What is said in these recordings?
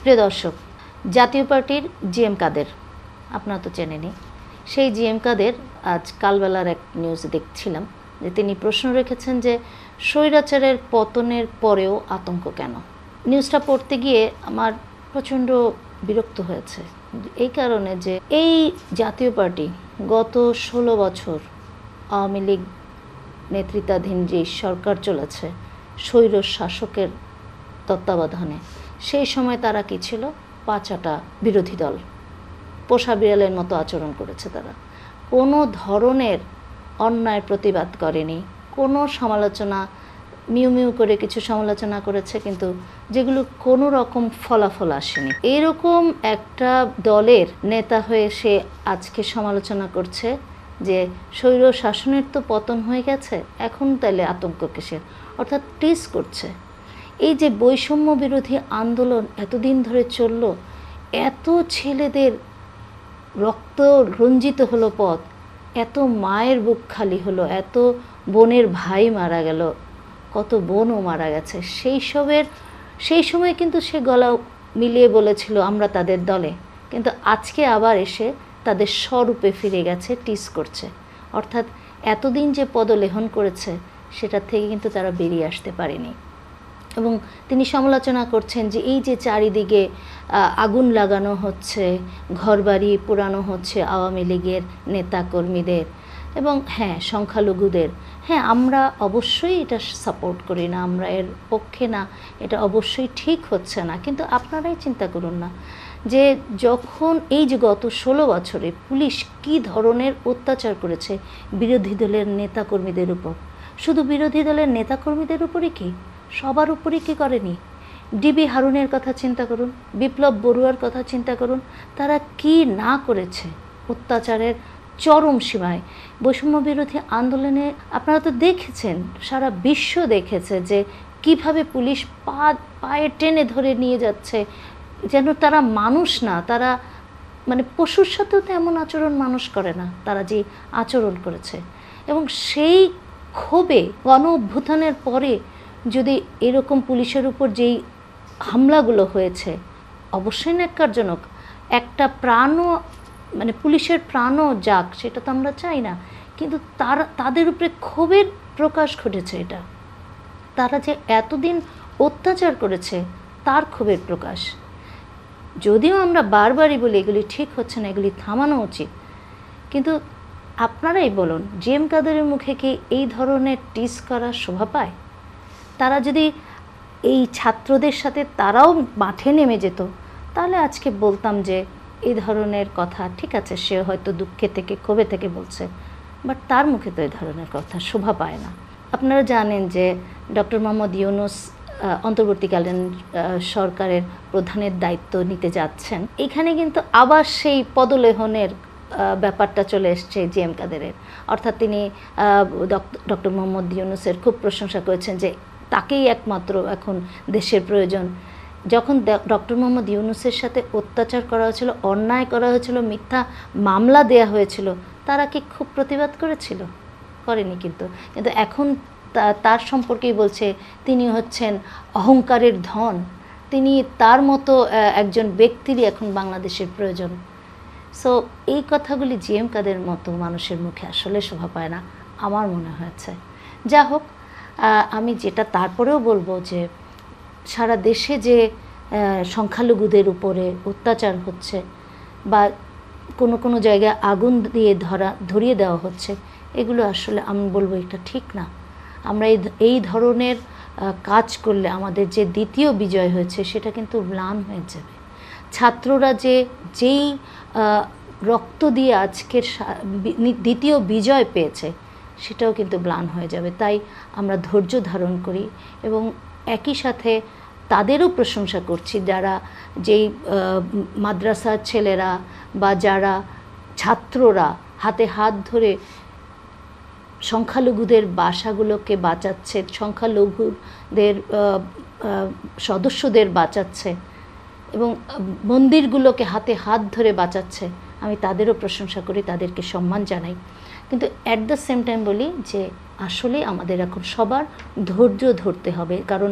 প্রিয় দর্শক, জাতীয় পার্টির জিএম কাদের আপনারা তো চেনেনই। সেই জিএম কাদের আজ কালবেলার এক নিউজ দেখছিলাম যে তিনি প্রশ্ন রেখেছেন যে স্বৈরাচারের পতনের পরেও আতঙ্ক কেন। নিউজটা পড়তে গিয়ে আমার প্রচণ্ড বিরক্ত হয়েছে এই কারণে যে এই জাতীয় পার্টি গত 16 বছর আওয়ামী লীগ নেতৃত্বাধীন যে সরকার চলেছে স্বৈর শাসকের তত্ত্বাবধানে, সেই সময় তারা কি ছিল? পাঁচাটা বিরোধী দল, পোষা বিড়ালের মতো আচরণ করেছে। তারা কোনো ধরনের অন্যায়ের প্রতিবাদ করেনি, কোনো সমালোচনা, মিউ মিউ করে কিছু সমালোচনা করেছে, কিন্তু যেগুলো কোনো রকম ফলাফল আসেনি। এরকম একটা দলের নেতা হয়ে সে আজকে সমালোচনা করছে যে স্বৈর শাসনের তো পতন হয়ে গেছে, এখন তাহলে আতঙ্ক কিসের? অর্থাৎ টিজ করছে। এই যে বৈষম্য বিরোধী আন্দোলন এতদিন ধরে চলল, এত ছেলেদের রক্ত রঞ্জিত হলো পথ, এত মায়ের বুক খালি হলো, এত বোনের ভাই মারা গেল, কত বোনও মারা গেছে। সেই সময় কিন্তু সে গলা মিলিয়ে বলেছিল আমরা তাদের দলে, কিন্তু আজকে আবার এসে তাদের স্বরূপে ফিরে গেছে, টিজ করছে। অর্থাৎ এতদিন যে পদলেহন করেছে সেটার থেকে কিন্তু তারা বেরিয়ে আসতে পারেনি। এবং তিনি সমালোচনা করছেন যে এই যে চারিদিকে আগুন লাগানো হচ্ছে, ঘরবাড়ি পোড়ানো হচ্ছে আওয়ামী লীগের নেতাকর্মীদের এবং সংখ্যালঘুদের। আমরা অবশ্যই এটা সাপোর্ট করি না, আমরা এর পক্ষে না, এটা অবশ্যই ঠিক হচ্ছে না। কিন্তু আপনারাই চিন্তা করুন না যে যখন এই যে গত 16 বছরে পুলিশ কী ধরনের অত্যাচার করেছে বিরোধী দলের নেতাকর্মীদের উপর। শুধু বিরোধী দলের নেতাকর্মীদের উপরে কি, সবার উপরে কি করেনি? ডিবি হারুনের কথা চিন্তা করুন, বিপ্লব বড়ুয়ার কথা চিন্তা করুন, তারা কি না করেছে অত্যাচারের চরম সীমায়। বৈষম্য বিরোধী আন্দোলনে আপনারা তো দেখেছেন, সারা বিশ্ব দেখেছে যে কিভাবে পুলিশ পায়ে টেনে ধরে নিয়ে যাচ্ছে, যেন তারা মানুষ না, তারা মানে পশুর সাথেও তো এমন আচরণ মানুষ করে না, তারা যে আচরণ করেছে। এবং সেই ক্ষোভে গণ অভ্যুত্থানের পরে যদি এরকম পুলিশের উপর যেই হামলাগুলো হয়েছে, অবশ্যই ন্যাক্কারজনক। একটা প্রাণও মানে পুলিশের প্রাণও যাক, সেটা তো আমরা চাই না, কিন্তু তাদের উপরে ক্ষোভের প্রকাশ ঘটেছে। এটা তারা যে এতদিন অত্যাচার করেছে তার ক্ষোভের প্রকাশ। যদিও আমরা বারবারই বলি এগুলি ঠিক হচ্ছে না, এগুলি থামানো উচিত, কিন্তু আপনারাই বলুন, জিএম কাদেরের মুখে কি এই ধরনের টিজ করা শোভা পায়? তারা যদি এই ছাত্রদের সাথে তারাও মাঠে নেমে যেত, তাহলে আজকে বলতাম যে এই ধরনের কথা ঠিক আছে, সে হয়তো দুঃখে থেকে ক্ষোভে থেকে বলছে, বাট তার মুখে তো এই ধরনের কথা শোভা পায় না। আপনারা জানেন যে ডক্টর মোহাম্মদ ইউনূস অন্তর্বর্তীকালীন সরকারের প্রধানের দায়িত্ব নিতে যাচ্ছেন। এখানে কিন্তু আবার সেই পদলেহনের ব্যাপারটা চলে এসছে জিএম কাদেরের। অর্থাৎ তিনি ডক্টর মোহাম্মদ ইউনূসের খুব প্রশংসা করেছেন যে তাকেই একমাত্র এখন দেশের প্রয়োজন। যখন ডক্টর মোহাম্মদ ইউনূসের সাথে অত্যাচার করা হয়েছিল, অন্যায় করা হয়েছিল, মিথ্যা মামলা দেয়া হয়েছিল, তারা কি খুব প্রতিবাদ করেছিল? করেনি। কিন্তু এখন তার সম্পর্কেই বলছে তিনি হচ্ছেন অহংকারের ধন, তিনি তার মতো একজন ব্যক্তিরই এখন বাংলাদেশের প্রয়োজন। সো এই কথাগুলি জিএম কাদের মতো মানুষের মুখে আসলে শোভা পায় না আমার মনে হয়েছে। যা হোক, আমি যেটা তারপরেও বলবো যে সারা দেশে যে সংখ্যালঘুদের উপরে অত্যাচার হচ্ছে বা কোনো জায়গায় আগুন দিয়ে ধরিয়ে দেওয়া হচ্ছে, এগুলো আসলে আমি বলবো এটা ঠিক না। আমরা এই ধরনের কাজ করলে আমাদের যে দ্বিতীয় বিজয় হয়েছে সেটা কিন্তু ম্লান হয়ে যাবে। ছাত্ররা যেই রক্ত দিয়ে আজকের দ্বিতীয় বিজয় পেয়েছে সেটাও কিন্তু ম্লান হয়ে যাবে। তাই আমরা ধৈর্য ধারণ করি এবং একই সাথে তাদেরও প্রশংসা করছি যারা যেই মাদ্রাসার ছেলেরা বা যারা ছাত্ররা হাতে হাত ধরে সংখ্যালঘুদের বাসাগুলোকে বাঁচাচ্ছে, সংখ্যালঘুদের সদস্যদের বাঁচাচ্ছে এবং মন্দিরগুলোকে হাতে হাত ধরে বাঁচাচ্ছে। আমি তাদেরও প্রশংসা করি, তাদেরকে সম্মান জানাই। কিন্তু অ্যাট দ্য সেম টাইম বলি যে আসলে আমাদের এখন সবার ধৈর্য ধরতে হবে, কারণ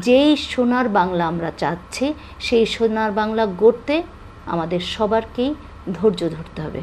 যেই সোনার বাংলা আমরা চাচ্ছি সেই সোনার বাংলা গড়তে আমাদের সবারকেই ধৈর্য ধরতে হবে।